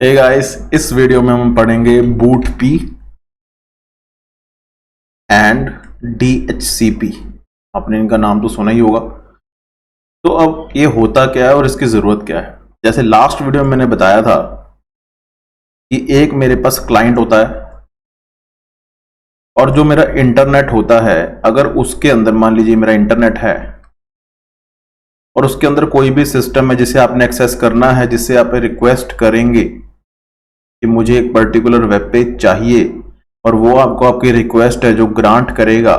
Hey guys, इस video में हम पढ़ेंगे बूट पी एंड DHCP। आपने इनका नाम तो सुना ही होगा। तो अब ये होता क्या है और इसकी ज़रूरत क्या है। जैसे लास्ट वीडियो में मैंने बताया था कि एक मेरे पास क्लाइंट होता है और जो मेरा इंटरनेट होता है, अगर उसके अंदर मान लीजिए मेरा इंटरनेट है और उसके अंदर कोई भी सिस्टम है जिसे आपने एक्सेस करना है, जिससे आप रिक्वेस्ट करेंगे कि मुझे एक पर्टिकुलर वेब पेज चाहिए और वो आपको आपकी रिक्वेस्ट है जो ग्रांट करेगा,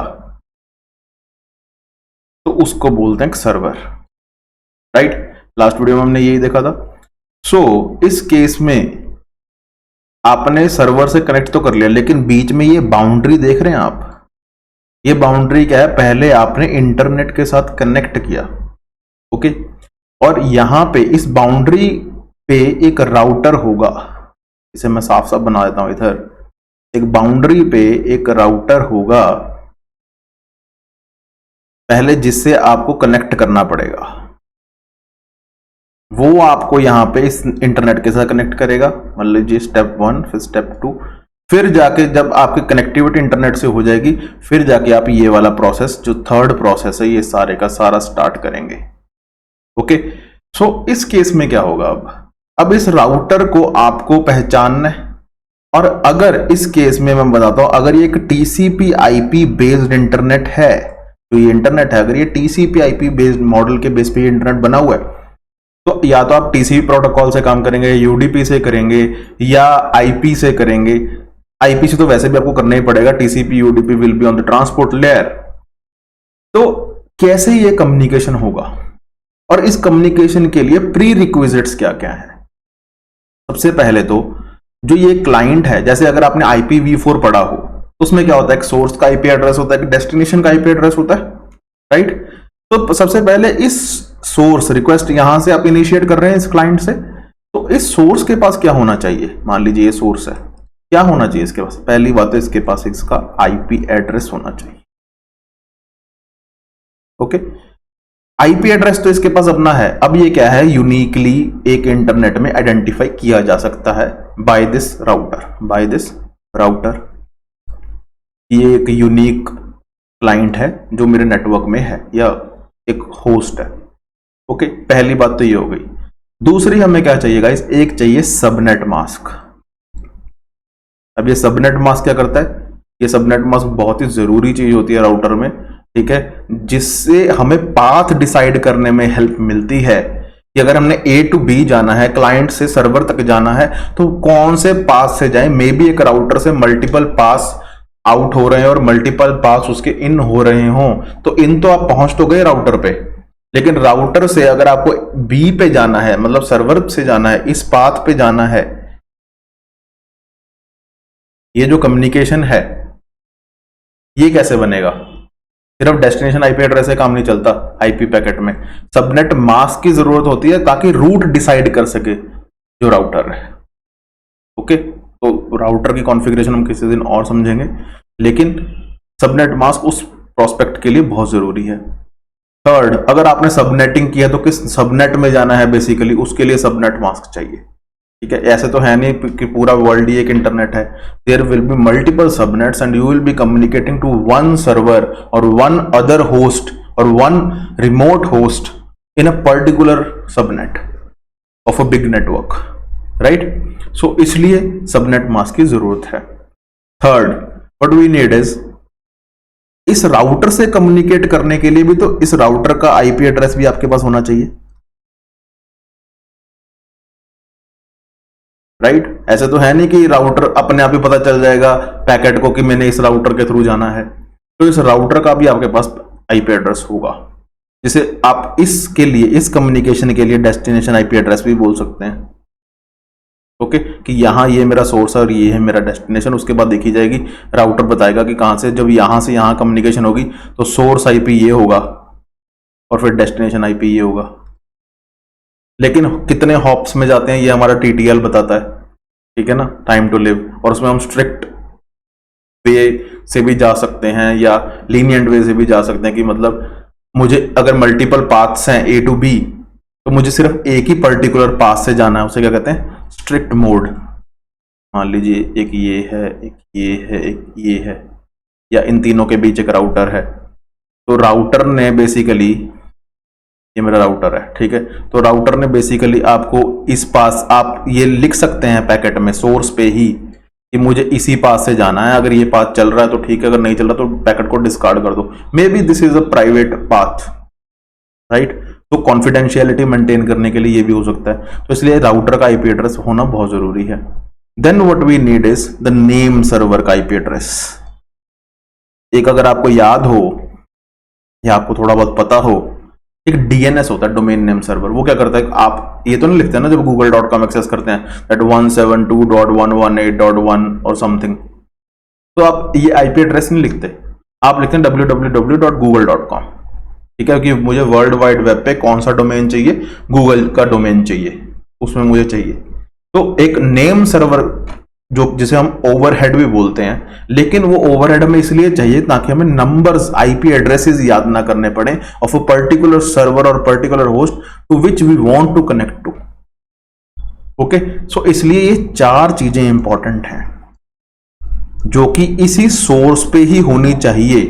तो उसको बोलते हैं सर्वर। राइट, लास्ट वीडियो में हमने यही देखा था। इस केस में आपने सर्वर से कनेक्ट तो कर लिया, लेकिन बीच में ये बाउंड्री देख रहे हैं आप। ये बाउंड्री क्या है? पहले आपने इंटरनेट के साथ कनेक्ट किया, ओके, और यहां पे इस बाउंड्री पे एक राउटर होगा। इसे मैं साफ साफ बना देता हूं। इधर एक बाउंड्री पे एक राउटर होगा पहले, जिससे आपको कनेक्ट करना पड़ेगा। वो आपको यहां पे इस इंटरनेट के साथ कनेक्ट करेगा। मान लीजिए स्टेप 1, फिर स्टेप 2, फिर जाके जब आपकी कनेक्टिविटी इंटरनेट से हो जाएगी, फिर जाके आप ये वाला प्रोसेस, जो थर्ड प्रोसेस है, ये सारे का सारा स्टार्ट करेंगे। ओके, इस केस में क्या होगा? अब इस राउटर को आपको पहचानना है। और अगर इस केस में मैं बताता हूं, अगर ये एक TCP IP बेस्ड इंटरनेट है, तो ये इंटरनेट है, अगर ये TCP IP बेस्ड मॉडल के बेस पे इंटरनेट बना हुआ है, तो या तो आप TCP प्रोटोकॉल से काम करेंगे, UDP से करेंगे, या IP से करेंगे। IP से तो वैसे भी आपको करना ही पड़ेगा। TCP UDP will be on the transport layer. तो कैसे ये कम्युनिकेशन होगा और इस कम्युनिकेशन के लिए प्री रिक्विजिट्स क्या क्या है? सबसे पहले तो जो ये क्लाइंट है, जैसे अगर आपने IPv4 पढ़ा हो, तो उसमें क्या होता है? एक सोर्स का IP एड्रेस होता है, एक डेस्टिनेशन का IP एड्रेस होता है, राइट। तो सबसे पहले इस सोर्स रिक्वेस्ट यहां से आप इनिशिएट कर रहे हैं इस क्लाइंट से, तो इस सोर्स के पास क्या होना चाहिए? मान लीजिए ये सोर्स है, क्या होना चाहिए इसके पास? पहली बात है, इसके पास इसका IP एड्रेस होना चाहिए। ओके, IP एड्रेस तो इसके पास अपना है। अब ये क्या है? यूनिकली एक इंटरनेट में आइडेंटिफाई किया जा सकता है बाय दिस राउटर। ये एक यूनिक क्लाइंट है जो मेरे नेटवर्क में है, या एक होस्ट है। ओके, पहली बात तो ये हो गई। दूसरी हमें क्या चाहिए गाइस? एक चाहिए सबनेट मास्क। अब ये सबनेट मास्क क्या करता है? ये सबनेट मास्क बहुत ही जरूरी चीज होती है राउटर में, ठीक है, जिससे हमें पाथ डिसाइड करने में हेल्प मिलती है कि अगर हमने A to B जाना है, क्लाइंट से सर्वर तक जाना है, तो कौन से पास से जाए। मे बी एक राउटर से मल्टीपल पास आउट हो रहे हैं और मल्टीपल पास उसके इन हो रहे हों, तो इन तो आप पहुंच तो गए राउटर पे, लेकिन राउटर से अगर आपको B पे जाना है, मतलब सर्वर से जाना है, इस पाथ पे जाना है, ये जो कम्युनिकेशन है ये कैसे बनेगा? सिर्फ डेस्टिनेशन IP एड्रेस से काम नहीं चलता। IP पैकेट में सबनेट मास्क की जरूरत होती है ताकि रूट डिसाइड कर सके जो राउटर है। ओके, तो राउटर की कॉन्फ़िगरेशन हम किसी दिन और समझेंगे, लेकिन सबनेट मास्क उस प्रोस्पेक्ट के लिए बहुत जरूरी है। थर्ड, अगर आपने सबनेटिंग किया तो किस सबनेट में जाना है, बेसिकली उसके लिए सबनेट मास्क चाहिए, ठीक है। ऐसे तो है नहीं कि पूरा वर्ल्ड ही एक इंटरनेट है। There will be multiple subnets and you will be communicating to one server और वन अदर होस्ट और one remote host in a particular subnet of a big network, right. इसलिए सबनेट मास्क की जरूरत है। Third, what we need is, इस router से communicate करने के लिए भी तो इस राउटर का IP एड्रेस भी आपके पास होना चाहिए, राइट। ऐसे तो है नहीं कि राउटर अपने आप ही पता चल जाएगा पैकेट को कि मैंने इस राउटर के थ्रू जाना है। तो इस राउटर का भी आपके पास IP एड्रेस होगा, जिसे आप इसके लिए, इस कम्युनिकेशन के लिए डेस्टिनेशन IP एड्रेस भी बोल सकते हैं। ओके, कि यहां ये मेरा सोर्स है और ये है मेरा डेस्टिनेशन। उसके बाद देखी जाएगी, राउटर बताएगा कि कहां से, जब यहां से यहां कम्युनिकेशन होगी तो सोर्स IP ये होगा और फिर डेस्टिनेशन IP ये होगा। लेकिन कितने हॉप्स में जाते हैं ये हमारा TTL बताता है, ठीक है ना, टाइम टू लिव। और उसमें हम स्ट्रिक्ट वे से भी जा सकते हैं या लीनियंट वे से भी जा सकते हैं, कि मतलब मुझे अगर मल्टीपल पाथ्स हैं A to B, तो मुझे सिर्फ एक ही पर्टिकुलर पाथ से जाना है, उसे क्या कहते हैं? स्ट्रिक्ट मोड, मान लीजिए एक ये है, एक ये है, एक ये है, या इन तीनों के बीच एक राउटर है, तो राउटर ने बेसिकली, ये मेरा राउटर है, ठीक है, तो राउटर ने बेसिकली आपको इस पास, आप ये लिख सकते हैं पैकेट में सोर्स पे ही कि मुझे इसी पाथ से जाना है, अगर ये पाथ चल रहा है तो ठीक है, अगर नहीं चल रहा तो पैकेट को डिस्कार्ड कर दो, may be this is a private path, right. तो कॉन्फिडेंशियलिटी मेंटेन करने के लिए ये भी हो सकता है, तो इसलिए राउटर का आईपी एड्रेस होना बहुत जरूरी है। Then what we need is the name server का आईपी एड्रेस। एक अगर आपको याद हो या आपको थोड़ा बहुत पता हो, एक डीएनएस होता है, डोमेन नेम सर्वर। वो क्या करता है, आप ये तो नहीं लिखते ना जब google.com एक्सेस करते हैं दैट 172.118.1 और समथिंग, तो आप ये आईपी एड्रेस नहीं लिखते, आप लिखते हैं www.google.com, ठीक है, क्योंकि मुझे वर्ल्ड वाइड वेब पे कौन सा डोमेन चाहिए, गूगल का डोमेन चाहिए, उसमें मुझे चाहिए। तो एक नेम सर्वर जो जिसे हम ओवरहेड भी बोलते हैं, लेकिन वो ओवरहेड हमें इसलिए चाहिए ताकि हमें नंबर्स, आईपी एड्रेसेस याद ना करने पड़े ऑफ अ पर्टिकुलर सर्वर और particular host to which we want to connect to. Okay, so इसलिए ये चार चीजें इंपॉर्टेंट हैं जो कि इसी सोर्स पे ही होनी चाहिए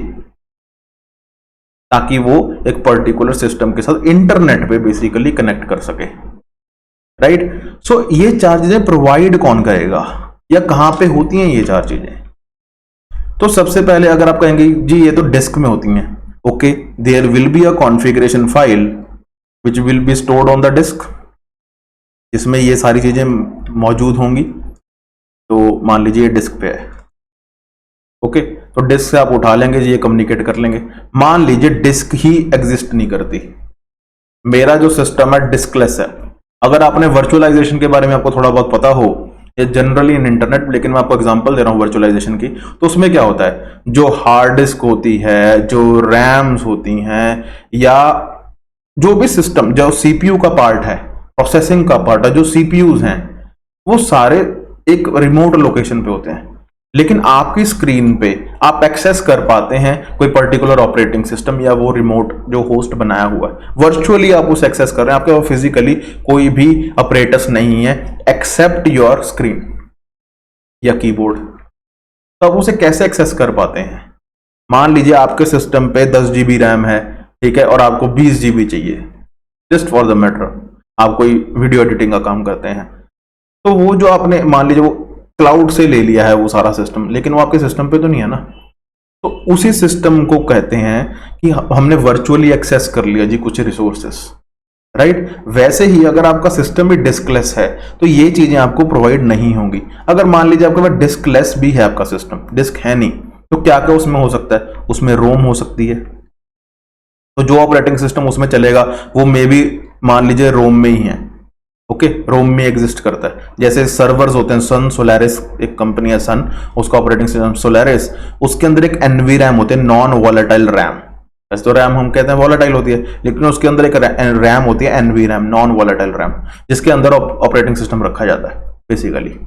ताकि वो एक पर्टिकुलर सिस्टम के साथ इंटरनेट पे बेसिकली कनेक्ट कर सके, राइट। सो ये चार चीजें प्रोवाइड कौन करेगा या कहां पे होती हैं ये चार चीजें? तो सबसे पहले अगर आप कहेंगे जी ये तो डिस्क में होती हैं, okay, there will be a configuration file which will be stored on the disk, इसमें ये सारी चीजें मौजूद होंगी। तो मान लीजिए ये डिस्क पे है, ओके, तो डिस्क से आप उठा लेंगे जी, ये कम्युनिकेट कर लेंगे। मान लीजिए डिस्क ही एग्जिस्ट नहीं करती, मेरा जो सिस्टम है डिस्कलेस है। अगर आपने वर्चुअलाइजेशन के बारे में आपको थोड़ा बहुत पता हो, ये जनरली इन इंटरनेट, लेकिन मैं आपको एग्जांपल दे रहा हूं वर्चुअलाइजेशन की, तो उसमें क्या होता है, जो हार्ड डिस्क होती है, जो रैम्स होती हैं, या जो भी सिस्टम, जो सीपीयू का पार्ट है, प्रोसेसिंग का पार्ट है, जो सीपीयूज हैं, वो सारे एक रिमोट लोकेशन पे होते हैं, लेकिन आपकी स्क्रीन पे आप एक्सेस कर पाते हैं कोई पर्टिकुलर ऑपरेटिंग सिस्टम या वो रिमोट जो होस्ट बनाया हुआ है, वर्चुअली आप उसे एक्सेस कर रहे हैं, आपके पास फिजिकली कोई भी ऑपरेटर्स नहीं है एक्सेप्ट योर स्क्रीन या कीबोर्ड। तो आप उसे कैसे एक्सेस कर पाते हैं? मान लीजिए आपके सिस्टम पे 10 GB रैम है, ठीक है, और आपको 20 GB चाहिए, जस्ट फॉर द मैटर, आप कोई वीडियो एडिटिंग का काम करते हैं, तो वो जो आपने मान लीजिए वो क्लाउड से ले लिया है वो सारा सिस्टम, लेकिन वो आपके सिस्टम पे तो नहीं है ना, तो उसी सिस्टम को कहते हैं कि हमने वर्चुअली एक्सेस कर लिया जी कुछ रिसोर्सेस, राइट। वैसे ही अगर आपका सिस्टम भी डिस्कलेस है तो ये चीजें आपको प्रोवाइड नहीं होंगी। अगर मान लीजिए आपके पास डिस्कलेस भी है आपका सिस्टम, डिस्क है नहीं, तो क्या क्या उसमें हो सकता है, उसमें रोम हो सकती है, तो जो ऑपरेटिंग सिस्टम उसमें चलेगा वो मे बी मान लीजिए रोम में ही है, ओके, रोम में एग्जिस्ट करता है। जैसे सर्वर्स होते हैं, सन सोलारिस एक कंपनी है सन, उसका ऑपरेटिंग सिस्टम सोलारिस, उसके अंदर एक एनवी रैम होते हैं, नॉन वॉलेटाइल रैम। वैसे तो रैम हम कहते हैं वॉलेटाइल होती है, लेकिन उसके अंदर एक रैम होती है NV RAM, non volatile RAM, जिसके अंदर ऑपरेटिंग सिस्टम रखा जाता है बेसिकली,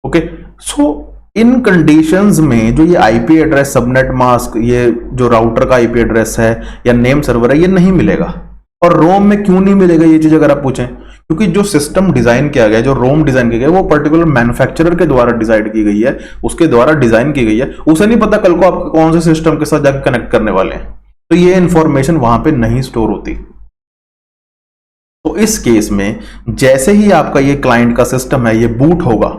ओके। सो इन कंडीशंस में जो ये आईपी एड्रेस, सबनेट मास्क, ये जो राउटर का आईपी एड्रेस है या नेम सर्वर है, ये नहीं मिलेगा। और रोम में क्यों नहीं मिलेगा ये चीज अगर आप पूछें, क्योंकि जो सिस्टम डिजाइन किया गया है, जो रोम डिजाइन किया गया है, वो पर्टिकुलर मैन्युफैक्चरर के द्वारा डिजाइन की गई है, उसके द्वारा डिजाइन की गई है, उसे नहीं पता कल को आप कौन से सिस्टम के साथ जाकर कनेक्ट करने वाले हैं, तो ये इंफॉर्मेशन वहां पे नहीं स्टोर होती। तो इस केस में जैसे ही आपका ये क्लाइंट का सिस्टम है ये बूट होगा,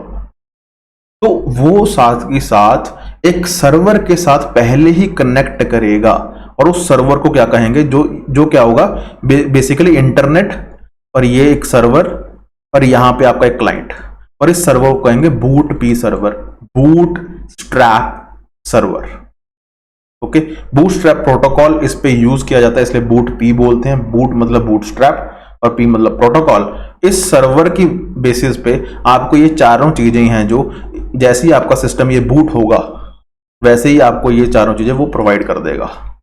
तो वो साथ ही साथ एक सर्वर के साथ पहले ही कनेक्ट करेगा, और उस सर्वर को क्या कहेंगे, जो क्या होगा बेसिकली इंटरनेट, और ये एक सर्वर, और यहां पे आपका एक क्लाइंट, और इस सर्वर को कहेंगे boot P server, boot strap server, okay. Boot strap protocol इस पे यूज किया जाता है, इसलिए बूट पी बोलते हैं, बूट मतलब बूट स्ट्रैप और पी मतलब प्रोटोकॉल। इस सर्वर की बेसिस पे आपको ये चारों चीजें हैं जो जैसे ही आपका सिस्टम ये बूट होगा वैसे ही आपको ये चारों चीजें वो प्रोवाइड कर देगा,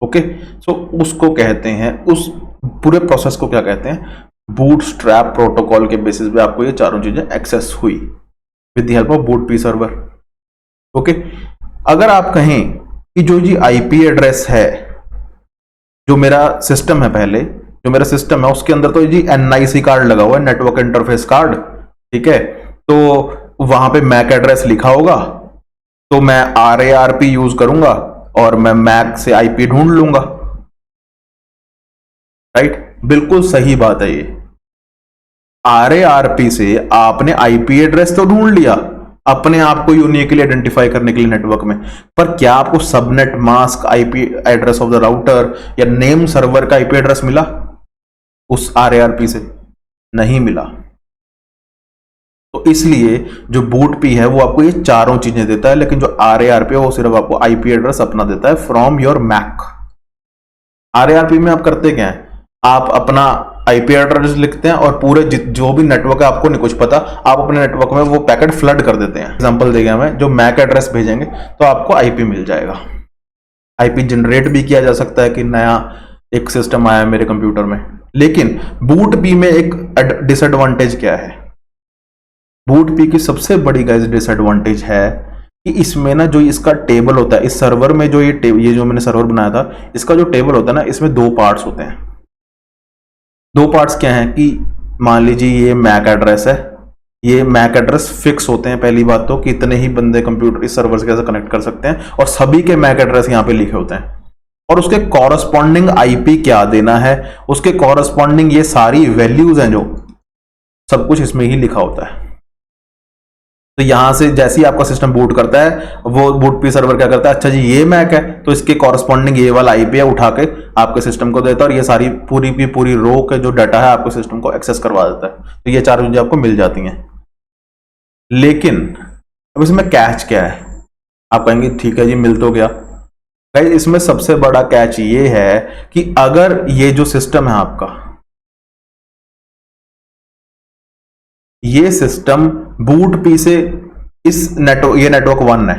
ओके। सो उसको कहते हैं, उस पूरे प्रोसेस को क्या कहते हैं, बूट स्ट्रैप प्रोटोकॉल के बेसिस पे आपको ये चारों चीजें एक्सेस हुई with the help of boot P server, okay. अगर आप कहें कि जो जी आईपी एड्रेस है, जो मेरा सिस्टम है पहले, जो मेरा सिस्टम है उसके अंदर तो जी NIC कार्ड लगा हुआ है, नेटवर्क इंटरफेस कार्ड, ठीक है। तो वहां पे मैक एड्रेस लिखा होगा, तो मैं RARP यूज करूंगा और मैं मैक से IP ढूंढ लूंगा, राइट। बिल्कुल सही बात है ये। RARP से आपने IP एड्रेस तो ढूंढ लिया अपने आप को यूनिकली आइडेंटिफाई करने के लिए नेटवर्क में, पर क्या आपको subnet mask IP address of the router या नेम सर्वर का IP एड्रेस मिला उस RARP से? नहीं मिला। तो इसलिए जो बूट पी है वो आपको ये चारों चीजें देता है, लेकिन जो RARP है वो सिर्फ आपको IP एड्रेस अपना देता है फ्रॉम योर मैक। RARP में आप करते क्या है, आप अपना IP एड्रेस लिखते हैं और पूरे जो भी नेटवर्क है आपको नहीं कुछ पता, आप अपने नेटवर्क में वो पैकेट फ्लड कर देते हैं। एग्जांपल देगा मैं, जो मैक एड्रेस भेजेंगे तो आपको IP मिल जाएगा। IP जनरेट भी किया जा सकता है कि नया एक सिस्टम आया मेरे कंप्यूटर में। लेकिन बूट पी में एक डिसएडवांटेज क्या है, बूट पी की सबसे बड़ी गाइस डिसएडवांटेज है कि इसमें ना जो इसका टेबल होता है, इस सर्वर में जो ये जो मैंने सर्वर बनाया था, इसका जो टेबल होता है ना, इसमें दो पार्ट्स होते हैं। दो पार्ट्स क्या हैं कि मान लीजिए ये मैक एड्रेस है, ये मैक एड्रेस फिक्स होते हैं। पहली बात तो कितने ही बंदे कंप्यूटर इस सर्वर से कैसे कनेक्ट कर सकते हैं, और सभी के मैक एड्रेस यहाँ पे लिखे होते हैं, और उसके कॉरस्पॉन्डिंग IP क्या देना है, उसके कॉरस्पॉन्डिंग ये सारी वैल्यूज हैं, जो सब कुछ इसमें ही लिखा होता है। तो यहां से जैसे ही आपका सिस्टम बूट करता है, वो बूट पी सर्वर क्या करता है, अच्छा जी ये मैक है तो इसके कॉरस्पॉन्डिंग ये वाला IP है, उठा के आपके सिस्टम को देता है, और ये सारी पूरी की पूरी रो के जो डाटा है आपके सिस्टम को एक्सेस करवा देता है। तो ये चार चीजें आपको मिल जाती हैं। लेकिन अब इसमें कैच क्या है, आप कहेंगे ठीक है जी मिल तो गया। गाइस इसमें सबसे बड़ा कैच ये है कि अगर ये जो सिस्टम है आपका, ये सिस्टम बूट पी से इस नेटवर्क, ये नेटवर्क 1 है,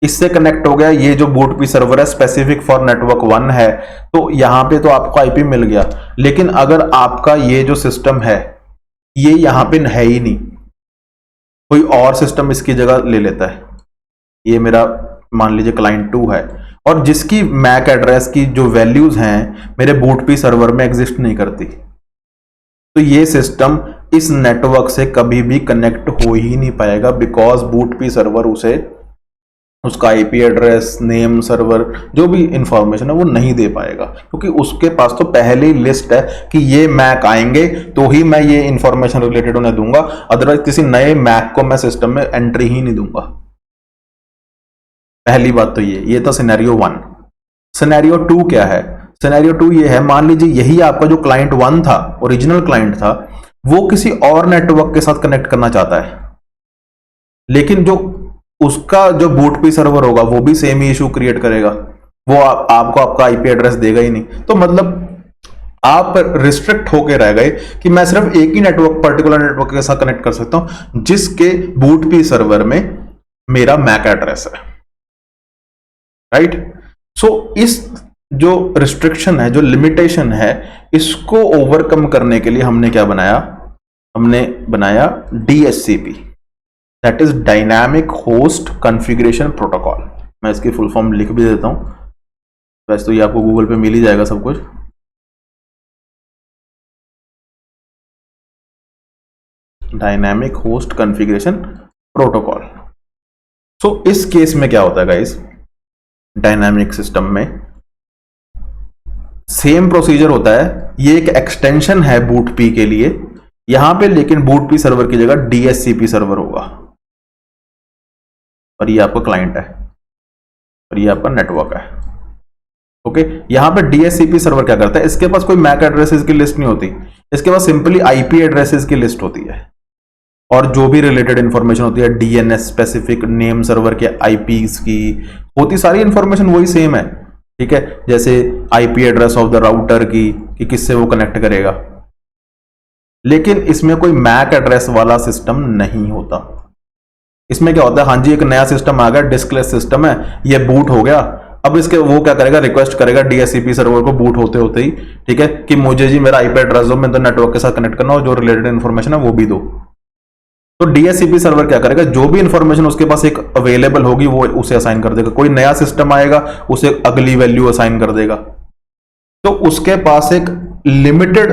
इससे कनेक्ट हो गया, ये जो बूट पी सर्वर है स्पेसिफिक फॉर नेटवर्क 1 है, तो यहां पे तो आपको IP मिल गया। लेकिन अगर आपका ये जो सिस्टम है ये यहां पे है ही नहीं, कोई और सिस्टम इसकी जगह ले लेता है, ये मेरा मान लीजिए क्लाइंट 2 है, और जिसकी मैक एड्रेस की जो वैल्यूज हैं मेरे बूट पी सर्वर में एग्जिस्ट नहीं करती, तो ये सिस्टम इस नेटवर्क से कभी भी कनेक्ट हो ही नहीं पाएगा, बिकॉज बूट पी सर्वर उसे उसका IP एड्रेस, नेम सर्वर, जो भी इंफॉर्मेशन है वो नहीं दे पाएगा, क्योंकि उसके पास तो पहले ही लिस्ट है कि ये मैक आएंगे तो ही मैं ये इंफॉर्मेशन रिलेटेड उन्हें दूंगा, अदरवाइज किसी नए मैक को मैं सिस्टम में एंट्री ही नहीं दूंगा। पहली बात तो ये था सिनेरियो 1। सिनेरियो 2 क्या है, सिनेरियो 2 ये है, मान लीजिए यही आपका जो क्लाइंट 1 था, ओरिजिनल क्लाइंट था, वो किसी और नेटवर्क के साथ कनेक्ट करना चाहता है, लेकिन जो उसका जो बूट पी सर्वर होगा वो भी सेम ही इशू क्रिएट करेगा, वो आपको आपका IP एड्रेस देगा ही नहीं। तो मतलब आप रिस्ट्रिक्ट होके रह गए कि मैं सिर्फ एक ही नेटवर्क, पर्टिकुलर नेटवर्क के साथ कनेक्ट कर सकता हूं जिसके बूट पी सर्वर में मेरा मैक एड्रेस है, राइट। सो इस जो रिस्ट्रिक्शन है, जो लिमिटेशन है, इसको ओवरकम करने के लिए हमने क्या बनाया, हमने बनाया DHCP, that is dynamic host configuration protocol. मैं इसकी फुल फॉर्म लिख भी देता हूं, वैसे तो ये आपको गूगल पे मिल ही जाएगा सब कुछ। Dynamic host configuration protocol. So इस केस में क्या होता है गाइस, डायनामिक सिस्टम में सेम प्रोसीजर होता है, ये एक एक्सटेंशन है बूट पी के लिए यहां पे, लेकिन बूट पी सर्वर की जगह DHCP सर्वर होगा, और ये आपका क्लाइंट है और ये आपका नेटवर्क है। ओके, यहां पे DHCP सर्वर क्या करता है, इसके पास कोई मैक एड्रेसेस की लिस्ट नहीं होती, इसके पास सिंपली IP एड्रेसेस की लिस्ट होती है, और जो भी रिलेटेड इंफॉर्मेशन होती है DNS स्पेसिफिक, नेम सर्वर के IPs की होती, सारी इंफॉर्मेशन वही सेम है, ठीक है। जैसे IP address of the router की कि किससे वो कनेक्ट करेगा, लेकिन इसमें कोई मैक एड्रेस वाला सिस्टम नहीं होता। इसमें क्या होता है, हाँ जी एक नया सिस्टम आ गया, डिस्कलेस सिस्टम है, ये बूट हो गया, अब इसके वो क्या करेगा, रिक्वेस्ट करेगा DHCP सर्वर को बूट होते होते ही, ठीक है, कि मुझे जी मेरा IP एड्रेस दो, मैं तो नेटवर्क के साथ कनेक्ट करना, और जो रिलेटेड इंफॉर्मेशन है वो भी दो। तो DHCP सर्वर क्या करेगा, जो भी इंफॉर्मेशन उसके पास एक अवेलेबल होगी वो उसे असाइन कर देगा, कोई नया सिस्टम आएगा उसे अगली वैल्यू असाइन कर देगा। तो उसके पास एक लिमिटेड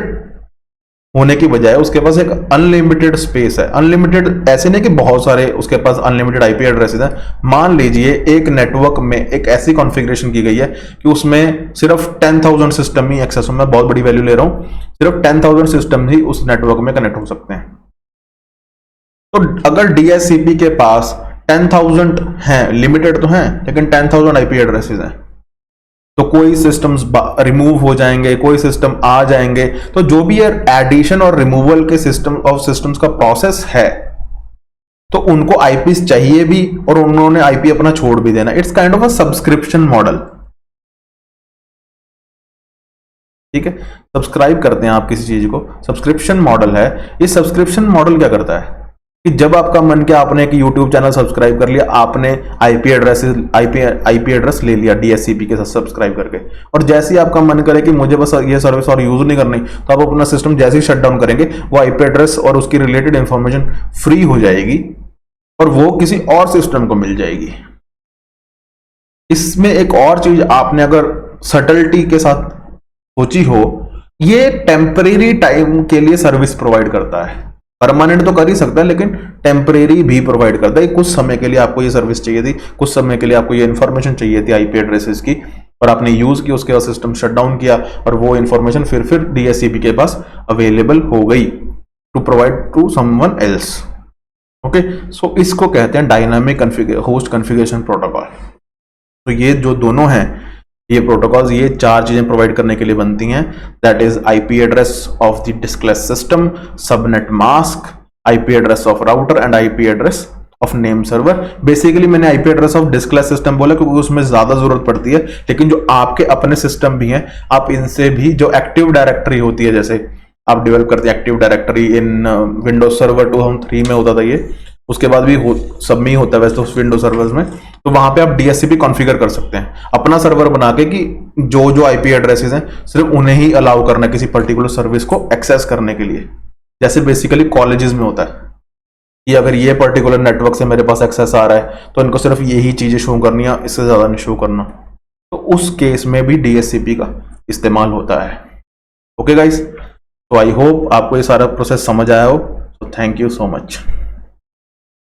होने की बजाय उसके पास एक अनलिमिटेड स्पेस है। अनलिमिटेड ऐसे नहीं कि बहुत सारे उसके पास अनलिमिटेड आईपी एड्रेसेस हैं। मान लीजिए एक नेटवर्क में एक ऐसी कॉन्फ़िगरेशन की गई है कि उसमें सिर्फ 10,000 सिस्टम ही एक्सेस, मैं बहुत बड़ी वैल्यू ले रहा हूं, सिर्फ 10,000 सिस्टम ही उस नेटवर्क में कनेक्ट हो सकते हैं। तो अगर डीएससीपी के पास 10,000 हैं, लिमिटेड तो हैं लेकिन 10,000 आईपी एड्रेसेस हैं, तो कोई सिस्टम्स रिमूव हो जाएंगे, कोई सिस्टम आ जाएंगे। तो जो भी एडिशन और रिमूवल के सिस्टम्स का प्रोसेस है, तो उनको आईपीस चाहिए भी और उन्होंने आईपी अपना छोड़ भी देना। It's kind of a subscription model. ठीक है, सब्सक्राइब करते हैं आप किसी चीज को, सब्सक्रिप्शन मॉडल है। ये सब्सक्रिप्शन मॉडल क्या करता है कि जब आपका मन किया, आपने एक यूट्यूब चैनल सब्सक्राइब कर लिया, आपने आईपी एड्रेस ले लिया डीएससीपी के साथ सब्सक्राइब करके, और जैसे ही आपका मन करे कि मुझे बस ये सर्विस और यूज नहीं करनी, तो आप अपना सिस्टम जैसे ही शट डाउन करेंगे, वो आईपी एड्रेस और उसकी रिलेटेड इंफॉर्मेशन फ्री हो जाएगी और वो किसी और सिस्टम को मिल जाएगी। इसमें एक और चीज आपने अगर सटलिटी के साथ सोची हो, ये टेम्परेरी टाइम के लिए सर्विस प्रोवाइड करता है। परमानेंट तो कर ही सकता है लेकिन टेम्परेरी भी प्रोवाइड करता है। कुछ समय के लिए आपको ये सर्विस चाहिए थी, कुछ समय के लिए आपको ये इन्फॉर्मेशन चाहिए थी आईपी एड्रेसेस की, और आपने यूज की, उसके बाद सिस्टम शट डाउन किया और वो इन्फॉर्मेशन फिर डीएससीपी के पास अवेलेबल हो गई to provide to someone else. Okay, so इसको कहते हैं डायनामिक होस्ट कॉन्फ़िगरेशन प्रोटोकॉल। तो ये जो दोनों हैं, ये प्रोटोकॉल्स, ये चार चीजें प्रोवाइड करने के लिए बनती हैं। That is IP address of the diskless system, subnet mask, IP address of router and IP address of name server. Basically मैंने IP address of diskless system बोला क्योंकि उसमें ज्यादा जरूरत पड़ती है, लेकिन जो आपके अपने सिस्टम भी हैं, आप इनसे भी जो एक्टिव डायरेक्टरी होती है, जैसे आप डेवलप करते हैं एक्टिव डायरेक्टरी इन विंडोज सर्वर 2003 में होता था ये, उसके बाद भी सब में ही होता है वैसे तो उस विंडोज सर्वर्स में, तो वहां पे आप डीएससीपी कॉन्फ़िगर कर सकते हैं अपना सर्वर बना के कि जो आईपी एड्रेसेस हैं सिर्फ उन्हें ही अलाउ करना किसी पर्टिकुलर सर्विस को एक्सेस करने के लिए। जैसे बेसिकली कॉलेजेस में होता है कि अगर ये पर्टिकुलर नेटवर्क से मेरे पास एक्सेस आ रहा है तो इनको सिर्फ यही चीजें शो करनी है, इससे ज्यादा नहीं शो करना। तो उस केस में भी डीएससीपी का इस्तेमाल होता है। ओके गाइस, तो आई होप आपको ये सारा प्रोसेस समझ आया हो। तो थैंक यू सो मच।